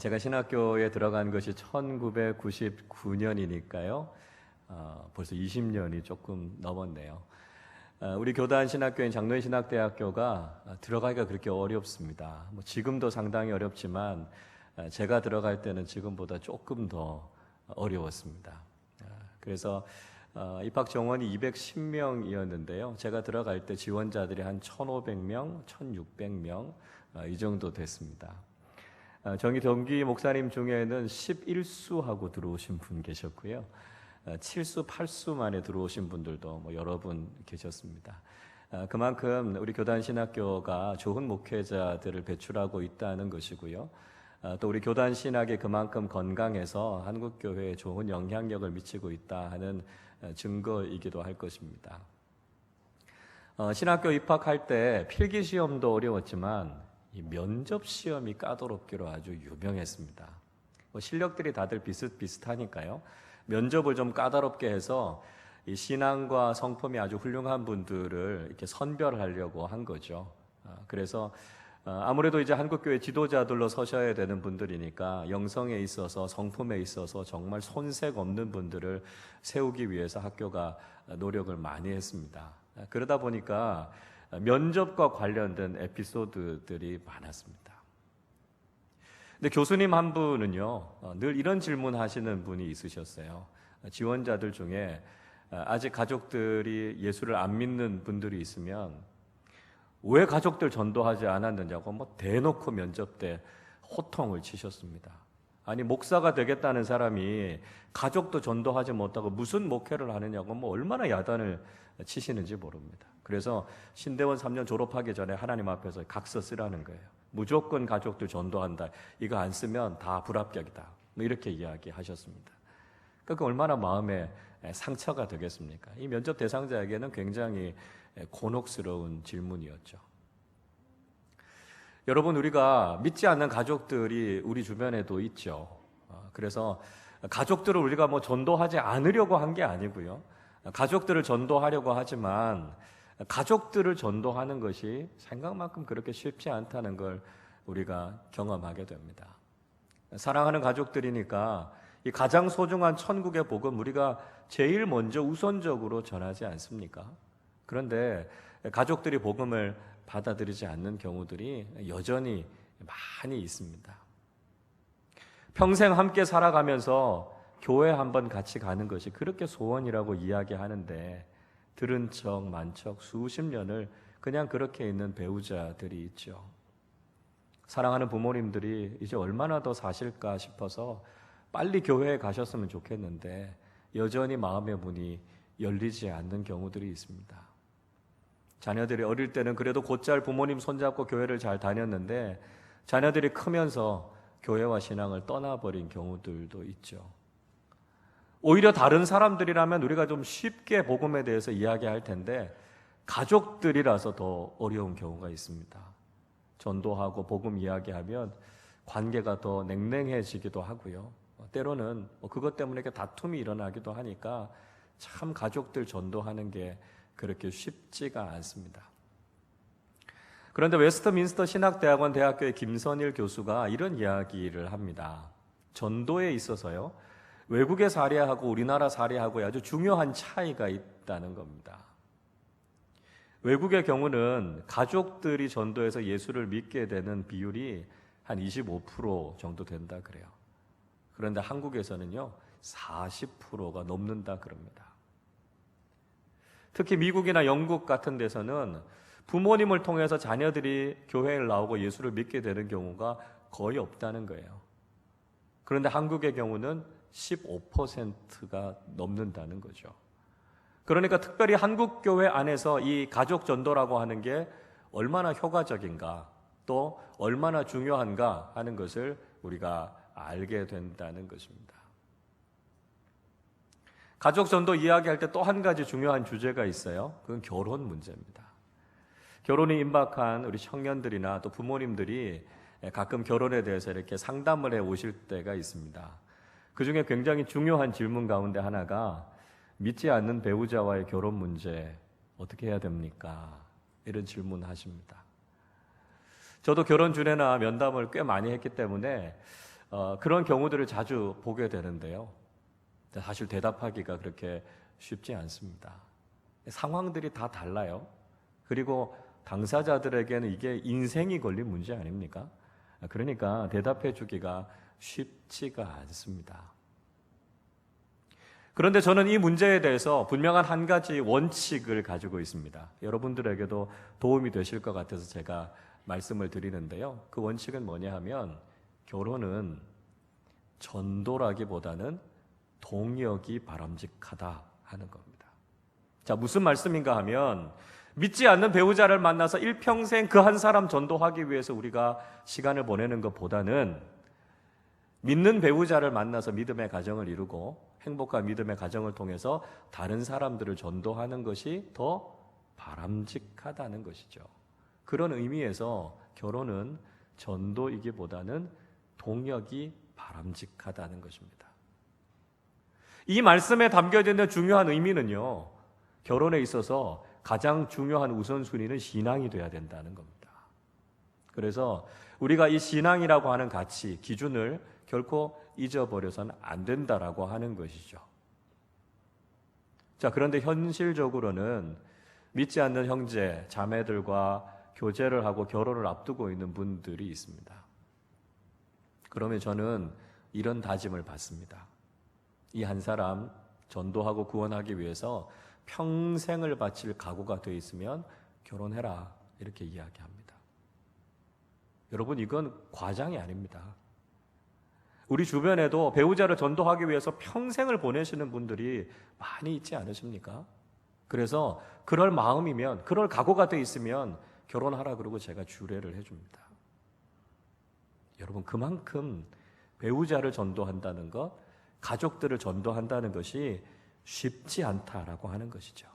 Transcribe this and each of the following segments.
제가 신학교에 들어간 것이 1999년이니까요. 벌써 20년이 조금 넘었네요. 우리 교단 신학교인 장로인 신학대학교가 들어가기가 그렇게 어렵습니다. 지금도 상당히 어렵지만 제가 들어갈 때는 지금보다 조금 더 어려웠습니다. 그래서 입학 정원이 210명이었는데요. 제가 들어갈 때 지원자들이 한 1,500명, 1,600명 이 정도 됐습니다. 정기 동기 목사님 중에는 11수하고 들어오신 분 계셨고요. 7수, 8수 만에 들어오신 분들도 여러 분 계셨습니다. 그만큼 우리 교단 신학교가 좋은 목회자들을 배출하고 있다는 것이고요. 또 우리 교단 신학이 그만큼 건강해서 한국교회에 좋은 영향력을 미치고 있다 하는 증거이기도 할 것입니다. 신학교 입학할 때 필기시험도 어려웠지만 이 면접시험이 까다롭기로 아주 유명했습니다. 실력들이 다들 비슷비슷하니까요. 면접을 좀 까다롭게 해서 이 신앙과 성품이 아주 훌륭한 분들을 이렇게 선별하려고 한 거죠. 그래서 아무래도 이제 한국교회 지도자들로 서셔야 되는 분들이니까 영성에 있어서 성품에 있어서 정말 손색 없는 분들을 세우기 위해서 학교가 노력을 많이 했습니다. 그러다 보니까 면접과 관련된 에피소드들이 많았습니다. 근데 교수님 한 분은요, 늘 이런 질문 하시는 분이 있으셨어요. 지원자들 중에 아직 가족들이 예수를 안 믿는 분들이 있으면 왜 가족들 전도하지 않았느냐고 대놓고 면접 때 호통을 치셨습니다. 아니, 목사가 되겠다는 사람이 가족도 전도하지 못하고 무슨 목회를 하느냐고 얼마나 야단을 치시는지 모릅니다. 그래서 신대원 3년 졸업하기 전에 하나님 앞에서 각서 쓰라는 거예요. 무조건 가족들 전도한다. 이거 안 쓰면 다 불합격이다. 이렇게 이야기하셨습니다. 그러니까 얼마나 마음에 상처가 되겠습니까? 이 면접 대상자에게는 굉장히 곤혹스러운 질문이었죠. 여러분, 우리가 믿지 않는 가족들이 우리 주변에도 있죠. 그래서 가족들을 우리가 전도하지 않으려고 한 게 아니고요. 가족들을 전도하려고 하지만 가족들을 전도하는 것이 생각만큼 그렇게 쉽지 않다는 걸 우리가 경험하게 됩니다. 사랑하는 가족들이니까 이 가장 소중한 천국의 복음 우리가 제일 먼저 우선적으로 전하지 않습니까? 그런데 가족들이 복음을 받아들이지 않는 경우들이 여전히 많이 있습니다. 평생 함께 살아가면서 교회 한번 같이 가는 것이 그렇게 소원이라고 이야기하는데 들은 척 만척 수십 년을 그냥 그렇게 있는 배우자들이 있죠. 사랑하는 부모님들이 이제 얼마나 더 사실까 싶어서 빨리 교회에 가셨으면 좋겠는데 여전히 마음의 문이 열리지 않는 경우들이 있습니다. 자녀들이 어릴 때는 그래도 곧잘 부모님 손잡고 교회를 잘 다녔는데 자녀들이 크면서 교회와 신앙을 떠나버린 경우들도 있죠. 오히려 다른 사람들이라면 우리가 좀 쉽게 복음에 대해서 이야기할 텐데 가족들이라서 더 어려운 경우가 있습니다. 전도하고 복음 이야기하면 관계가 더 냉랭해지기도 하고요. 때로는 그것 때문에 다툼이 일어나기도 하니까 참 가족들 전도하는 게 그렇게 쉽지가 않습니다. 그런데 웨스트민스터 신학대학원 대학교의 김선일 교수가 이런 이야기를 합니다. 전도에 있어서요, 외국의 사례하고 우리나라 사례하고 아주 중요한 차이가 있다는 겁니다. 외국의 경우는 가족들이 전도해서 예수를 믿게 되는 비율이 한 25% 정도 된다 그래요. 그런데 한국에서는요, 40%가 넘는다 그럽니다. 특히 미국이나 영국 같은 데서는 부모님을 통해서 자녀들이 교회를 나오고 예수를 믿게 되는 경우가 거의 없다는 거예요. 그런데 한국의 경우는 15%가 넘는다는 거죠. 그러니까 특별히 한국 교회 안에서 이 가족 전도라고 하는 게 얼마나 효과적인가, 또 얼마나 중요한가 하는 것을 우리가 알게 된다는 것입니다. 가족 전도 이야기할 때 또 한 가지 중요한 주제가 있어요. 그건 결혼 문제입니다. 결혼이 임박한 우리 청년들이나 또 부모님들이 가끔 결혼에 대해서 이렇게 상담을 해 오실 때가 있습니다. 그 중에 굉장히 중요한 질문 가운데 하나가 믿지 않는 배우자와의 결혼 문제 어떻게 해야 됩니까? 이런 질문 하십니다. 저도 결혼 주례나 면담을 꽤 많이 했기 때문에 그런 경우들을 자주 보게 되는데요. 사실 대답하기가 그렇게 쉽지 않습니다. 상황들이 다 달라요. 그리고 당사자들에게는 이게 인생이 걸린 문제 아닙니까? 그러니까 대답해 주기가 쉽지가 않습니다. 그런데 저는 이 문제에 대해서 분명한 한 가지 원칙을 가지고 있습니다. 여러분들에게도 도움이 되실 것 같아서 제가 말씀을 드리는데요. 그 원칙은 뭐냐 하면 결혼은 전도라기보다는 동역이 바람직하다 하는 겁니다. 자, 무슨 말씀인가 하면 믿지 않는 배우자를 만나서 일평생 그 한 사람 전도하기 위해서 우리가 시간을 보내는 것보다는 믿는 배우자를 만나서 믿음의 가정을 이루고 행복한 믿음의 가정을 통해서 다른 사람들을 전도하는 것이 더 바람직하다는 것이죠. 그런 의미에서 결혼은 전도이기보다는 동역이 바람직하다는 것입니다. 이 말씀에 담겨져 있는 중요한 의미는요, 결혼에 있어서 가장 중요한 우선순위는 신앙이 돼야 된다는 겁니다. 그래서 우리가 이 신앙이라고 하는 가치, 기준을 결코 잊어버려서는 안 된다라고 하는 것이죠. 자, 그런데 현실적으로는 믿지 않는 형제, 자매들과 교제를 하고 결혼을 앞두고 있는 분들이 있습니다. 그러면 저는 이런 다짐을 받습니다. 이 한 사람 전도하고 구원하기 위해서 평생을 바칠 각오가 되어 있으면 결혼해라, 이렇게 이야기합니다. 여러분, 이건 과장이 아닙니다. 우리 주변에도 배우자를 전도하기 위해서 평생을 보내시는 분들이 많이 있지 않으십니까? 그래서 그럴 마음이면, 그럴 각오가 되어 있으면 결혼하라 그러고 제가 주례를 해줍니다. 여러분, 그만큼 배우자를 전도한다는 것, 가족들을 전도한다는 것이 쉽지 않다라고 하는 것이죠.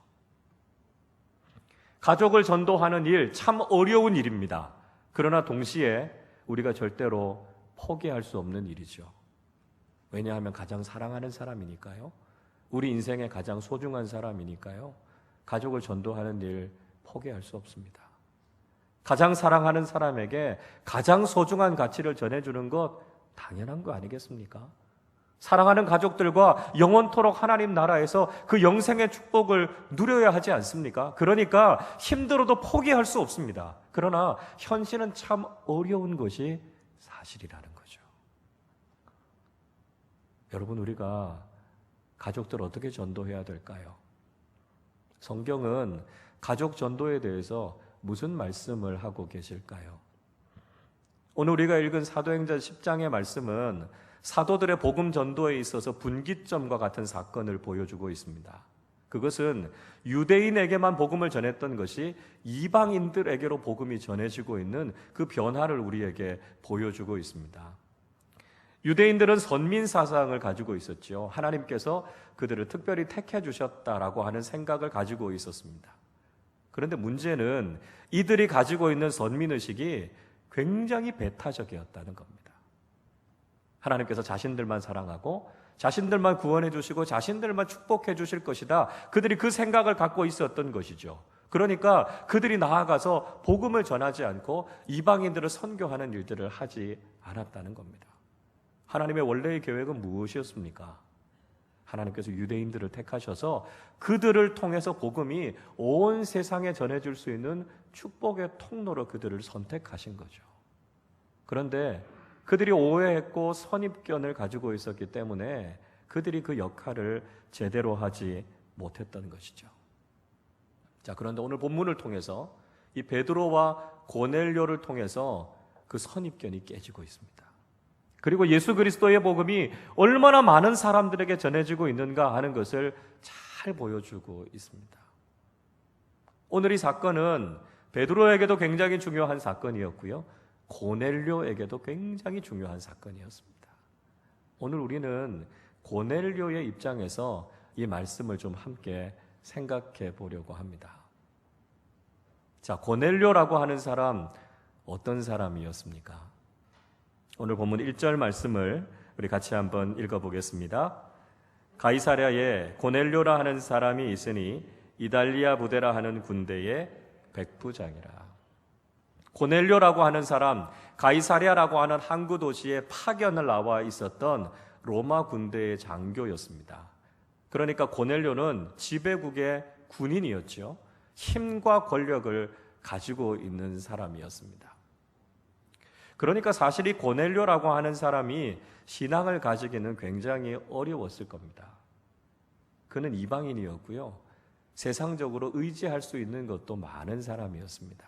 가족을 전도하는 일, 참 어려운 일입니다. 그러나 동시에 우리가 절대로 포기할 수 없는 일이죠. 왜냐하면 가장 사랑하는 사람이니까요. 우리 인생의 가장 소중한 사람이니까요. 가족을 전도하는 일 포기할 수 없습니다. 가장 사랑하는 사람에게 가장 소중한 가치를 전해주는 것 당연한 거 아니겠습니까? 사랑하는 가족들과 영원토록 하나님 나라에서 그 영생의 축복을 누려야 하지 않습니까? 그러니까 힘들어도 포기할 수 없습니다. 그러나 현실은 참 어려운 것이 사실이라는 거죠. 여러분, 우리가 가족들 어떻게 전도해야 될까요? 성경은 가족 전도에 대해서 무슨 말씀을 하고 계실까요? 오늘 우리가 읽은 사도행전 10장의 말씀은 사도들의 복음 전도에 있어서 분기점과 같은 사건을 보여주고 있습니다. 그것은 유대인에게만 복음을 전했던 것이 이방인들에게로 복음이 전해지고 있는 그 변화를 우리에게 보여주고 있습니다. 유대인들은 선민 사상을 가지고 있었죠. 하나님께서 그들을 특별히 택해 주셨다라고 하는 생각을 가지고 있었습니다. 그런데 문제는 이들이 가지고 있는 선민의식이 굉장히 배타적이었다는 겁니다. 하나님께서 자신들만 사랑하고 자신들만 구원해 주시고 자신들만 축복해 주실 것이다. 그들이 그 생각을 갖고 있었던 것이죠. 그러니까 그들이 나아가서 복음을 전하지 않고 이방인들을 선교하는 일들을 하지 않았다는 겁니다. 하나님의 원래의 계획은 무엇이었습니까? 하나님께서 유대인들을 택하셔서 그들을 통해서 복음이 온 세상에 전해질 수 있는 축복의 통로로 그들을 선택하신 거죠. 그런데 그들이 오해했고 선입견을 가지고 있었기 때문에 그들이 그 역할을 제대로 하지 못했던 것이죠. 자, 그런데 오늘 본문을 통해서 이 베드로와 고넬료를 통해서 그 선입견이 깨지고 있습니다. 그리고 예수 그리스도의 복음이 얼마나 많은 사람들에게 전해지고 있는가 하는 것을 잘 보여주고 있습니다. 오늘 이 사건은 베드로에게도 굉장히 중요한 사건이었고요. 고넬료에게도 굉장히 중요한 사건이었습니다. 오늘 우리는 고넬료의 입장에서 이 말씀을 좀 함께 생각해 보려고 합니다. 자, 고넬료라고 하는 사람, 어떤 사람이었습니까? 오늘 본문 1절 말씀을 우리 같이 한번 읽어보겠습니다. 가이사랴에 고넬료라 하는 사람이 있으니 이달리아 부대라 하는 군대의 백부장이라. 고넬료라고 하는 사람, 가이사랴라고 하는 항구 도시에 파견을 나와 있었던 로마 군대의 장교였습니다. 그러니까 고넬료는 지배국의 군인이었죠. 힘과 권력을 가지고 있는 사람이었습니다. 그러니까 사실 이 고넬료라고 하는 사람이 신앙을 가지기는 굉장히 어려웠을 겁니다. 그는 이방인이었고요. 세상적으로 의지할 수 있는 것도 많은 사람이었습니다.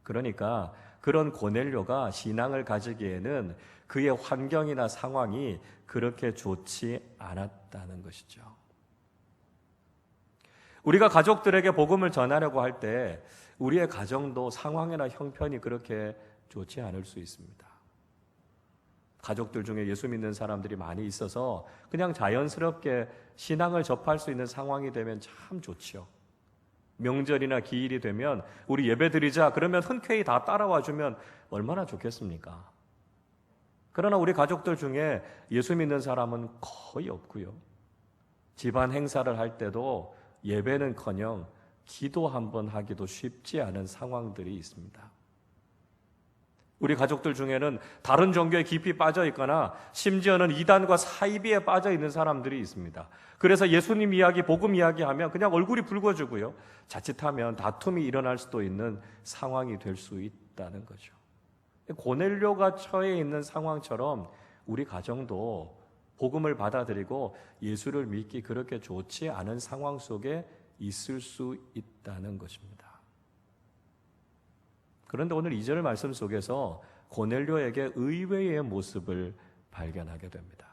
그러니까 그런 고넬료가 신앙을 가지기에는 그의 환경이나 상황이 그렇게 좋지 않았다는 것이죠. 우리가 가족들에게 복음을 전하려고 할 때 우리의 가정도 상황이나 형편이 그렇게 좋지 않을 수 있습니다. 가족들 중에 예수 믿는 사람들이 많이 있어서 그냥 자연스럽게 신앙을 접할 수 있는 상황이 되면 참 좋지요. 명절이나 기일이 되면 우리 예배 드리자 그러면 흔쾌히 다 따라와 주면 얼마나 좋겠습니까? 그러나 우리 가족들 중에 예수 믿는 사람은 거의 없고요. 집안 행사를 할 때도 예배는커녕 기도 한번 하기도 쉽지 않은 상황들이 있습니다. 우리 가족들 중에는 다른 종교에 깊이 빠져 있거나 심지어는 이단과 사이비에 빠져 있는 사람들이 있습니다. 그래서 예수님 이야기, 복음 이야기하면 그냥 얼굴이 붉어지고요. 자칫하면 다툼이 일어날 수도 있는 상황이 될 수 있다는 거죠. 고넬료가 처해 있는 상황처럼 우리 가정도 복음을 받아들이고 예수를 믿기 그렇게 좋지 않은 상황 속에 있을 수 있다는 것입니다. 그런데 오늘 2절 말씀 속에서 고넬료에게 의외의 모습을 발견하게 됩니다.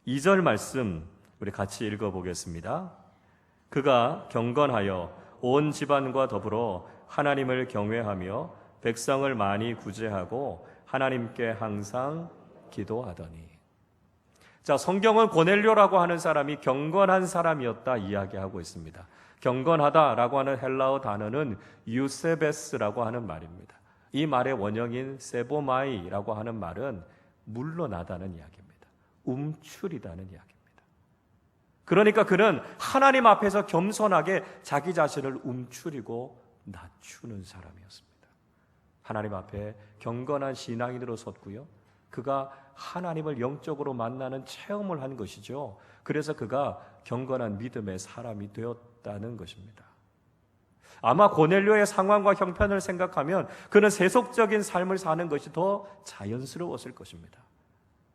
2절 말씀 우리 같이 읽어보겠습니다. 그가 경건하여 온 집안과 더불어 하나님을 경외하며 백성을 많이 구제하고 하나님께 항상 기도하더니. 자, 성경은 고넬료라고 하는 사람이 경건한 사람이었다 이야기하고 있습니다. 경건하다라고 하는 헬라어 단어는 유세베스라고 하는 말입니다. 이 말의 원형인 세보마이라고 하는 말은 물러나다는 이야기입니다. 움츠리다는 이야기입니다. 그러니까 그는 하나님 앞에서 겸손하게 자기 자신을 움츠리고 낮추는 사람이었습니다. 하나님 앞에 경건한 신앙인으로 섰고요. 그가 하나님을 영적으로 만나는 체험을 한 것이죠. 그래서 그가 경건한 믿음의 사람이 되었다는 것입니다. 아마 고넬료의 상황과 형편을 생각하면 그는 세속적인 삶을 사는 것이 더 자연스러웠을 것입니다.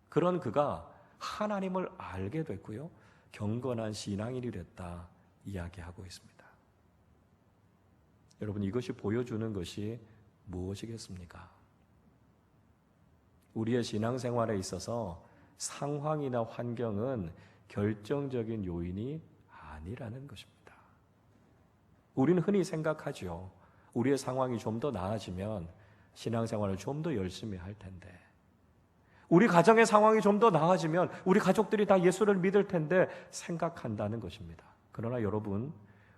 그런 그가 하나님을 알게 됐고요. 경건한 신앙인이 됐다 이야기하고 있습니다. 여러분, 이것이 보여주는 것이 무엇이겠습니까? 우리의 신앙생활에 있어서 상황이나 환경은 결정적인 요인이 아니라는 것입니다. 우리는 흔히 생각하죠. 우리의 상황이 좀 더 나아지면 신앙생활을 좀 더 열심히 할 텐데, 우리 가정의 상황이 좀 더 나아지면 우리 가족들이 다 예수를 믿을 텐데 생각한다는 것입니다. 그러나 여러분,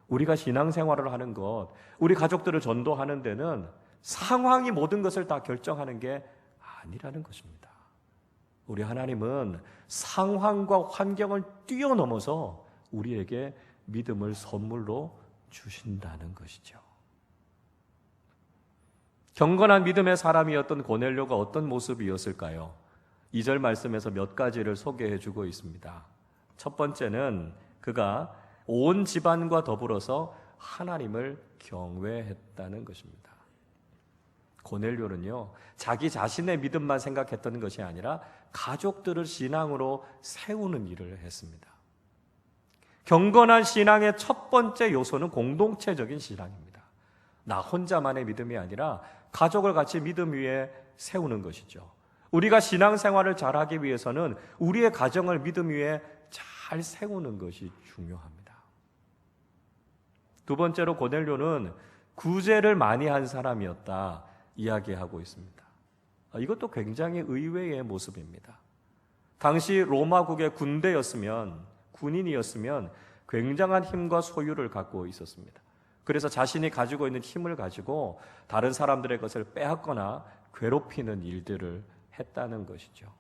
우리가 신앙생활을 하는 것, 우리 가족들을 전도하는 데는 상황이 모든 것을 다 결정하는 게 아니라는 것입니다. 우리 하나님은 상황과 환경을 뛰어넘어서 우리에게 믿음을 선물로 주신다는 것이죠. 경건한 믿음의 사람이었던 고넬료가 어떤 모습이었을까요? 2절 말씀에서 몇 가지를 소개해 주고 있습니다. 첫 번째는 그가 온 집안과 더불어서 하나님을 경외했다는 것입니다. 고넬료는요, 자기 자신의 믿음만 생각했던 것이 아니라 가족들을 신앙으로 세우는 일을 했습니다. 경건한 신앙의 첫 번째 요소는 공동체적인 신앙입니다. 나 혼자만의 믿음이 아니라 가족을 같이 믿음 위에 세우는 것이죠. 우리가 신앙생활을 잘하기 위해서는 우리의 가정을 믿음 위에 잘 세우는 것이 중요합니다. 두 번째로 고넬료는 구제를 많이 한 사람이었다 이야기하고 있습니다. 이것도 굉장히 의외의 모습입니다. 당시 로마국의 군인이었으면 굉장한 힘과 소유를 갖고 있었습니다. 그래서 자신이 가지고 있는 힘을 가지고 다른 사람들의 것을 빼앗거나 괴롭히는 일들을 했다는 것이죠.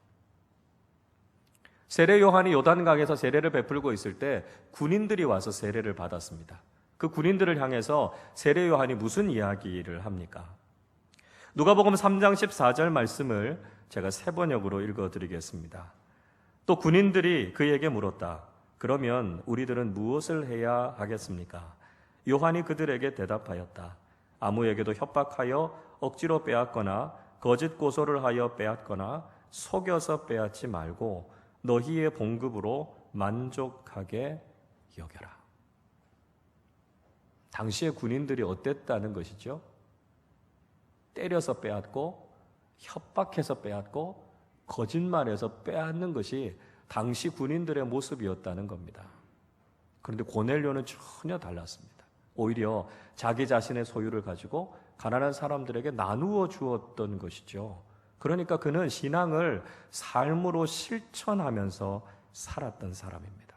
세례 요한이 요단강에서 세례를 베풀고 있을 때 군인들이 와서 세례를 받았습니다. 그 군인들을 향해서 세례 요한이 무슨 이야기를 합니까? 누가복음 3장 14절 말씀을 제가 세 번역으로 읽어드리겠습니다. 또 군인들이 그에게 물었다. 그러면 우리들은 무엇을 해야 하겠습니까? 요한이 그들에게 대답하였다. 아무에게도 협박하여 억지로 빼앗거나 거짓 고소를 하여 빼앗거나 속여서 빼앗지 말고 너희의 봉급으로 만족하게 여겨라. 당시의 군인들이 어땠다는 것이죠? 때려서 빼앗고 협박해서 빼앗고 거짓말해서 빼앗는 것이 당시 군인들의 모습이었다는 겁니다. 그런데 고넬료는 전혀 달랐습니다. 오히려 자기 자신의 소유를 가지고 가난한 사람들에게 나누어 주었던 것이죠. 그러니까 그는 신앙을 삶으로 실천하면서 살았던 사람입니다.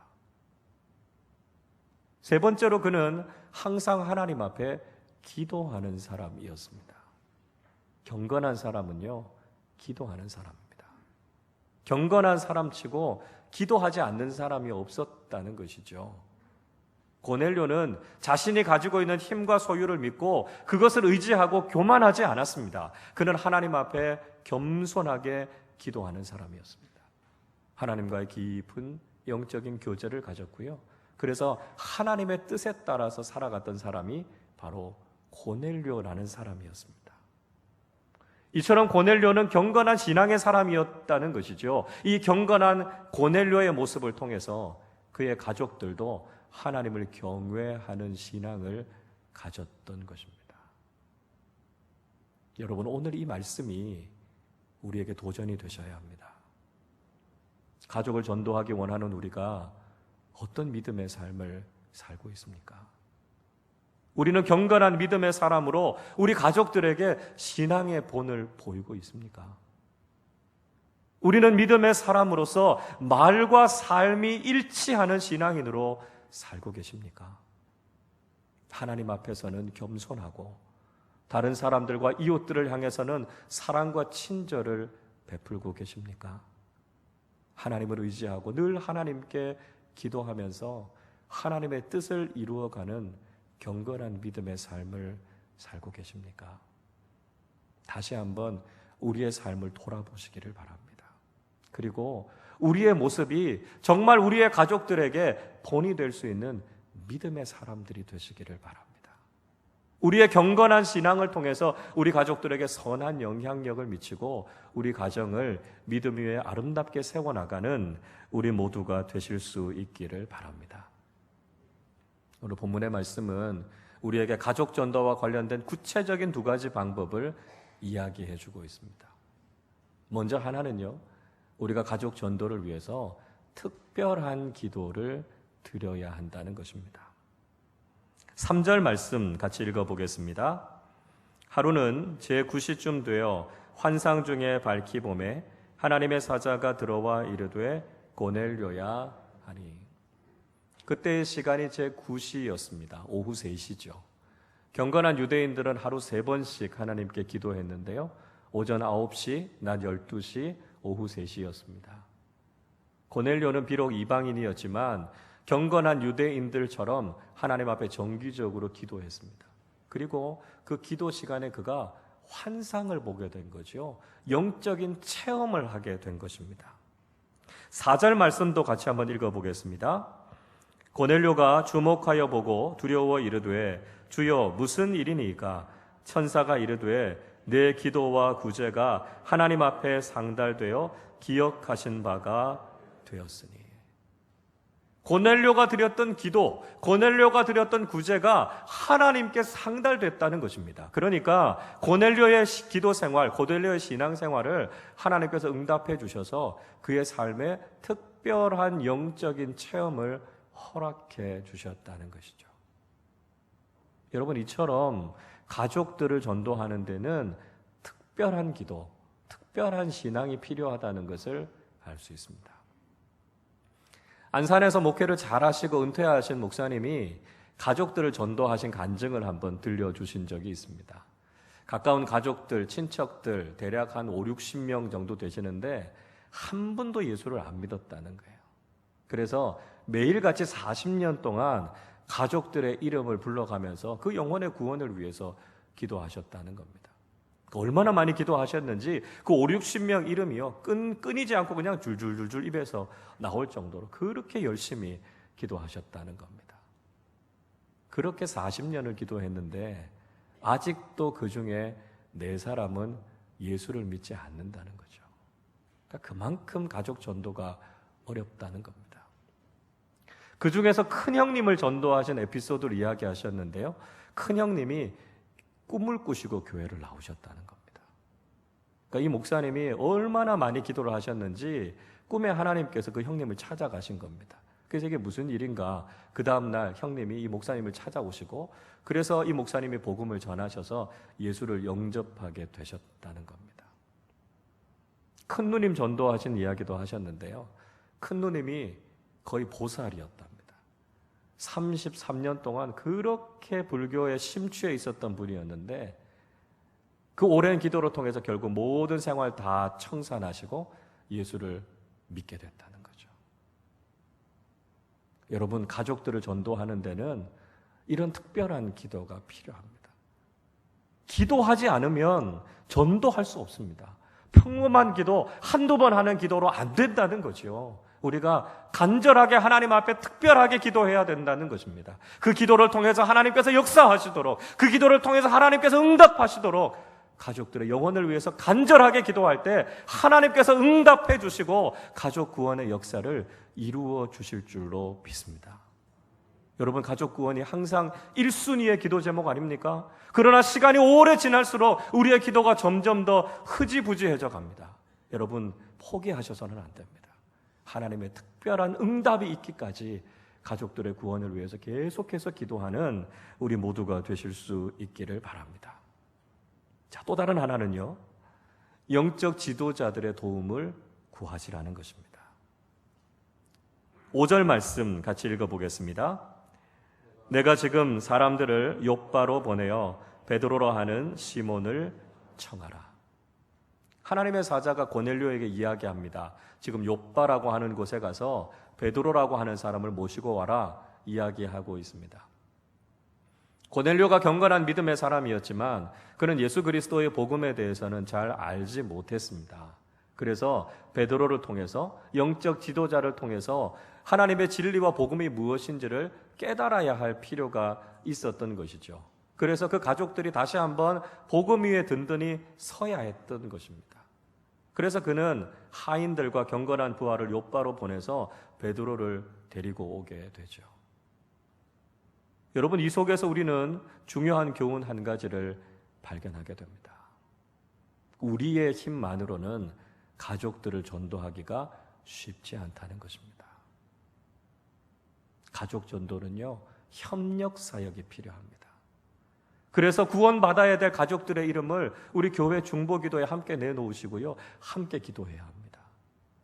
세 번째로 그는 항상 하나님 앞에 기도하는 사람이었습니다. 경건한 사람은요, 기도하는 사람입니다. 경건한 사람치고 기도하지 않는 사람이 없었다는 것이죠. 고넬료는 자신이 가지고 있는 힘과 소유를 믿고 그것을 의지하고 교만하지 않았습니다. 그는 하나님 앞에 겸손하게 기도하는 사람이었습니다. 하나님과의 깊은 영적인 교제를 가졌고요. 그래서 하나님의 뜻에 따라서 살아갔던 사람이 바로 고넬료라는 사람이었습니다. 이처럼 고넬료는 경건한 신앙의 사람이었다는 것이죠. 이 경건한 고넬료의 모습을 통해서 그의 가족들도 하나님을 경외하는 신앙을 가졌던 것입니다. 여러분, 오늘 이 말씀이 우리에게 도전이 되셔야 합니다. 가족을 전도하기 원하는 우리가 어떤 믿음의 삶을 살고 있습니까? 우리는 경건한 믿음의 사람으로 우리 가족들에게 신앙의 본을 보이고 있습니까? 우리는 믿음의 사람으로서 말과 삶이 일치하는 신앙인으로 살고 계십니까? 하나님 앞에서는 겸손하고 다른 사람들과 이웃들을 향해서는 사랑과 친절을 베풀고 계십니까? 하나님을 의지하고 늘 하나님께 기도하면서 하나님의 뜻을 이루어가는 경건한 믿음의 삶을 살고 계십니까? 다시 한번 우리의 삶을 돌아보시기를 바랍니다. 그리고 우리의 모습이 정말 우리의 가족들에게 본이 될 수 있는 믿음의 사람들이 되시기를 바랍니다. 우리의 경건한 신앙을 통해서 우리 가족들에게 선한 영향력을 미치고 우리 가정을 믿음 위에 아름답게 세워나가는 우리 모두가 되실 수 있기를 바랍니다. 오늘 본문의 말씀은 우리에게 가족 전도와 관련된 구체적인 두 가지 방법을 이야기해 주고 있습니다. 먼저 하나는요, 우리가 가족 전도를 위해서 특별한 기도를 드려야 한다는 것입니다. 3절 말씀 같이 읽어보겠습니다. 하루는 제9시쯤 되어 환상 중에 밝히 보매 하나님의 사자가 들어와 이르되 고넬료야 하니. 그때의 시간이 제9시였습니다. 오후 3시죠. 경건한 유대인들은 하루 3번씩 하나님께 기도했는데요. 오전 9시, 낮 12시, 오후 3시였습니다. 고넬료는 비록 이방인이었지만 경건한 유대인들처럼 하나님 앞에 정기적으로 기도했습니다. 그리고 그 기도 시간에 그가 환상을 보게 된 거죠. 영적인 체험을 하게 된 것입니다. 4절 말씀도 같이 한번 읽어보겠습니다. 고넬료가 주목하여 보고 두려워 이르되 주여 무슨 일이니까? 천사가 이르되 내 기도와 구제가 하나님 앞에 상달되어 기억하신 바가 되었으니. 고넬료가 드렸던 기도, 고넬료가 드렸던 구제가 하나님께 상달됐다는 것입니다. 그러니까 고넬료의 기도 생활, 고넬료의 신앙 생활을 하나님께서 응답해 주셔서 그의 삶에 특별한 영적인 체험을 허락해 주셨다는 것이죠. 여러분, 이처럼 가족들을 전도하는 데는 특별한 기도, 특별한 신앙이 필요하다는 것을 알 수 있습니다. 안산에서 목회를 잘하시고 은퇴하신 목사님이 가족들을 전도하신 간증을 한번 들려주신 적이 있습니다. 가까운 가족들, 친척들 대략 한 5, 60명 정도 되시는데 한 분도 예수를 안 믿었다는 거예요. 그래서 매일같이 40년 동안 가족들의 이름을 불러가면서 그 영혼의 구원을 위해서 기도하셨다는 겁니다. 얼마나 많이 기도하셨는지 그 5, 60명 이름이요 끊이지 않고 그냥 줄줄줄줄 입에서 나올 정도로 그렇게 열심히 기도하셨다는 겁니다. 그렇게 40년을 기도했는데 아직도 그 중에 4사람은 예수를 믿지 않는다는 거죠. 그러니까 그만큼 가족 전도가 어렵다는 겁니다. 그 중에서 큰형님을 전도하신 에피소드를 이야기하셨는데요, 큰형님이 꿈을 꾸시고 교회를 나오셨다는 겁니다. 그러니까 이 목사님이 얼마나 많이 기도를 하셨는지 꿈에 하나님께서 그 형님을 찾아가신 겁니다. 그래서 이게 무슨 일인가, 그 다음날 형님이 이 목사님을 찾아오시고 그래서 이 목사님이 복음을 전하셔서 예수를 영접하게 되셨다는 겁니다. 큰누님 전도하신 이야기도 하셨는데요, 큰누님이 거의 보살이었답니다. 33년 동안 그렇게 불교에 심취해 있었던 분이었는데 그 오랜 기도를 통해서 결국 모든 생활 다 청산하시고 예수를 믿게 됐다는 거죠. 여러분, 가족들을 전도하는 데는 이런 특별한 기도가 필요합니다. 기도하지 않으면 전도할 수 없습니다. 평범한 기도, 한두 번 하는 기도로 안 된다는 거죠. 우리가 간절하게 하나님 앞에 특별하게 기도해야 된다는 것입니다. 그 기도를 통해서 하나님께서 역사하시도록, 그 기도를 통해서 하나님께서 응답하시도록 가족들의 영혼을 위해서 간절하게 기도할 때 하나님께서 응답해 주시고 가족 구원의 역사를 이루어 주실 줄로 믿습니다. 여러분, 가족 구원이 항상 1순위의 기도 제목 아닙니까? 그러나 시간이 오래 지날수록 우리의 기도가 점점 더 흐지부지해져 갑니다. 여러분, 포기하셔서는 안 됩니다. 하나님의 특별한 응답이 있기까지 가족들의 구원을 위해서 계속해서 기도하는 우리 모두가 되실 수 있기를 바랍니다. 자, 또 다른 하나는요, 영적 지도자들의 도움을 구하시라는 것입니다. 5절 말씀 같이 읽어보겠습니다. 내가 지금 사람들을 욥바로 보내어 베드로라 하는 시몬을 청하라. 하나님의 사자가 고넬료에게 이야기합니다. 지금 욥바라고 하는 곳에 가서 베드로라고 하는 사람을 모시고 와라 이야기하고 있습니다. 고넬료가 경건한 믿음의 사람이었지만 그는 예수 그리스도의 복음에 대해서는 잘 알지 못했습니다. 그래서 베드로를 통해서, 영적 지도자를 통해서 하나님의 진리와 복음이 무엇인지를 깨달아야 할 필요가 있었던 것이죠. 그래서 그 가족들이 다시 한번 복음 위에 든든히 서야 했던 것입니다. 그래서 그는 하인들과 경건한 부하를 욥바로 보내서 베드로를 데리고 오게 되죠. 여러분, 이 속에서 우리는 중요한 교훈 한 가지를 발견하게 됩니다. 우리의 힘만으로는 가족들을 전도하기가 쉽지 않다는 것입니다. 가족 전도는요, 협력 사역이 필요합니다. 그래서 구원받아야 될 가족들의 이름을 우리 교회 중보기도에 함께 내놓으시고요, 함께 기도해야 합니다.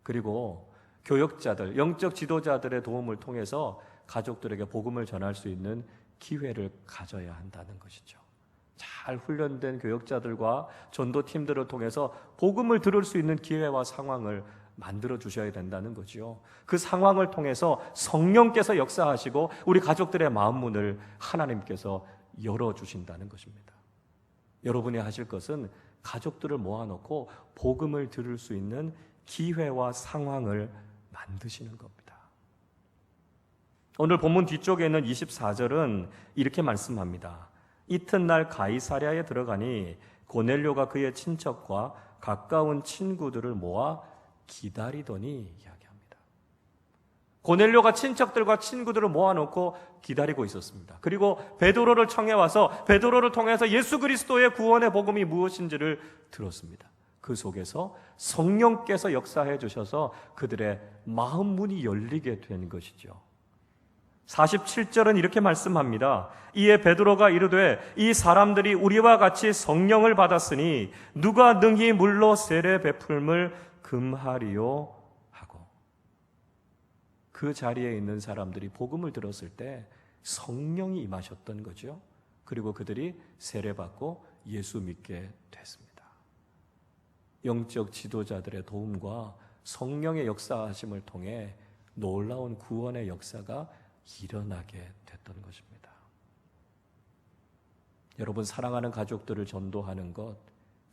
그리고 교역자들, 영적 지도자들의 도움을 통해서 가족들에게 복음을 전할 수 있는 기회를 가져야 한다는 것이죠. 잘 훈련된 교역자들과 전도팀들을 통해서 복음을 들을 수 있는 기회와 상황을 만들어 주셔야 된다는 거죠. 그 상황을 통해서 성령께서 역사하시고 우리 가족들의 마음 문을 하나님께서 열어주신다는 것입니다. 여러분이 하실 것은 가족들을 모아놓고 복음을 들을 수 있는 기회와 상황을 만드시는 겁니다. 오늘 본문 뒤쪽에 있는 24절은 이렇게 말씀합니다. 이튿날 가이사랴에 들어가니 고넬료가 그의 친척과 가까운 친구들을 모아 기다리더니 이야기합니다. 고넬료가 친척들과 친구들을 모아놓고 기다리고 있었습니다. 그리고 베드로를 청해와서 베드로를 통해서 예수 그리스도의 구원의 복음이 무엇인지를 들었습니다. 그 속에서 성령께서 역사해 주셔서 그들의 마음 문이 열리게 된 것이죠. 47절은 이렇게 말씀합니다. 이에 베드로가 이르되 이 사람들이 우리와 같이 성령을 받았으니 누가 능히 물로 세례 베풀음을 금하리요 하고, 그 자리에 있는 사람들이 복음을 들었을 때 성령이 임하셨던 거죠. 그리고 그들이 세례받고 예수 믿게 됐습니다. 영적 지도자들의 도움과 성령의 역사하심을 통해 놀라운 구원의 역사가 일어나게 됐던 것입니다. 여러분, 사랑하는 가족들을 전도하는 것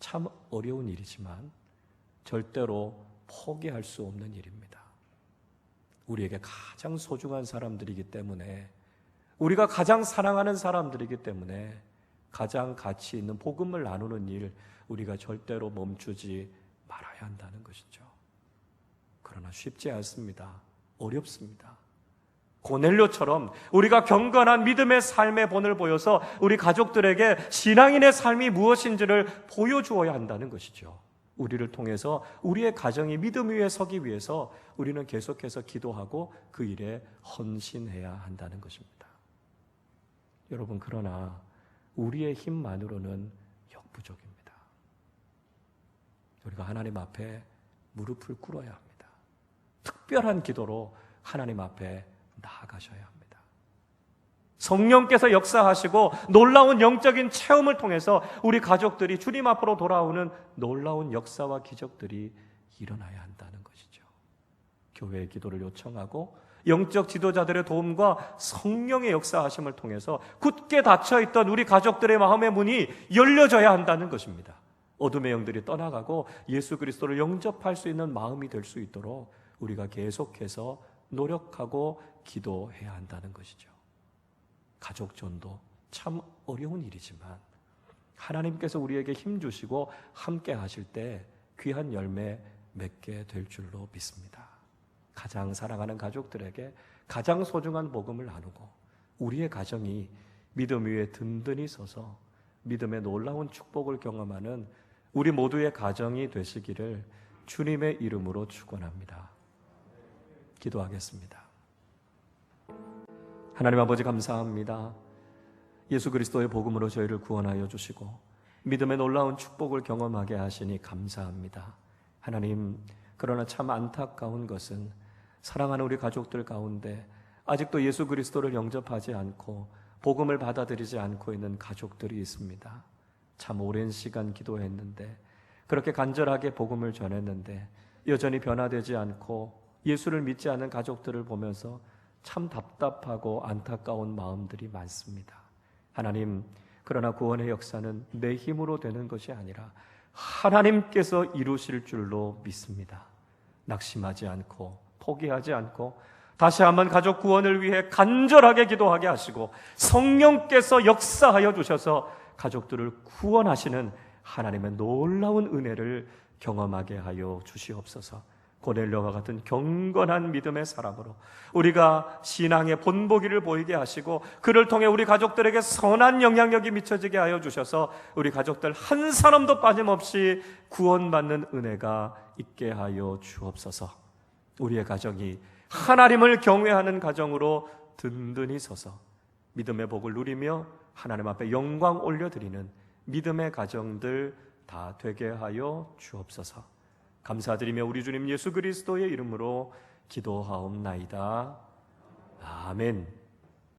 참 어려운 일이지만 절대로 포기할 수 없는 일입니다. 우리에게 가장 소중한 사람들이기 때문에, 우리가 가장 사랑하는 사람들이기 때문에 가장 가치 있는 복음을 나누는 일, 우리가 절대로 멈추지 말아야 한다는 것이죠. 그러나 쉽지 않습니다. 어렵습니다. 고넬료처럼 우리가 경건한 믿음의 삶의 본을 보여서 우리 가족들에게 신앙인의 삶이 무엇인지를 보여주어야 한다는 것이죠. 우리를 통해서 우리의 가정이 믿음 위에 서기 위해서 우리는 계속해서 기도하고 그 일에 헌신해야 한다는 것입니다. 여러분, 그러나 우리의 힘만으로는 역부족입니다. 우리가 하나님 앞에 무릎을 꿇어야 합니다. 특별한 기도로 하나님 앞에 나아가셔야 합니다. 성령께서 역사하시고 놀라운 영적인 체험을 통해서 우리 가족들이 주님 앞으로 돌아오는 놀라운 역사와 기적들이 일어나야 한다는 것이죠. 교회의 기도를 요청하고 영적 지도자들의 도움과 성령의 역사하심을 통해서 굳게 닫혀있던 우리 가족들의 마음의 문이 열려져야 한다는 것입니다. 어둠의 영들이 떠나가고 예수 그리스도를 영접할 수 있는 마음이 될 수 있도록 우리가 계속해서 노력하고 기도해야 한다는 것이죠. 가족 전도 참 어려운 일이지만 하나님께서 우리에게 힘 주시고 함께 하실 때 귀한 열매 맺게 될 줄로 믿습니다. 가장 사랑하는 가족들에게 가장 소중한 복음을 나누고 우리의 가정이 믿음 위에 든든히 서서 믿음의 놀라운 축복을 경험하는 우리 모두의 가정이 되시기를 주님의 이름으로 축원합니다. 기도하겠습니다. 하나님 아버지, 감사합니다. 예수 그리스도의 복음으로 저희를 구원하여 주시고 믿음의 놀라운 축복을 경험하게 하시니 감사합니다. 하나님, 그러나 참 안타까운 것은 사랑하는 우리 가족들 가운데 아직도 예수 그리스도를 영접하지 않고 복음을 받아들이지 않고 있는 가족들이 있습니다. 참 오랜 시간 기도했는데, 그렇게 간절하게 복음을 전했는데 여전히 변화되지 않고 예수를 믿지 않는 가족들을 보면서 참 답답하고 안타까운 마음들이 많습니다. 하나님, 그러나 구원의 역사는 내 힘으로 되는 것이 아니라 하나님께서 이루실 줄로 믿습니다. 낙심하지 않고 포기하지 않고 다시 한번 가족 구원을 위해 간절하게 기도하게 하시고 성령께서 역사하여 주셔서 가족들을 구원하시는 하나님의 놀라운 은혜를 경험하게 하여 주시옵소서. 고넬료와 같은 경건한 믿음의 사람으로 우리가 신앙의 본보기를 보이게 하시고 그를 통해 우리 가족들에게 선한 영향력이 미쳐지게 하여 주셔서 우리 가족들 한 사람도 빠짐없이 구원받는 은혜가 있게 하여 주옵소서. 우리의 가정이 하나님을 경외하는 가정으로 든든히 서서 믿음의 복을 누리며 하나님 앞에 영광 올려드리는 믿음의 가정들 다 되게 하여 주옵소서. 감사드리며 우리 주님 예수 그리스도의 이름으로 기도하옵나이다. 아멘.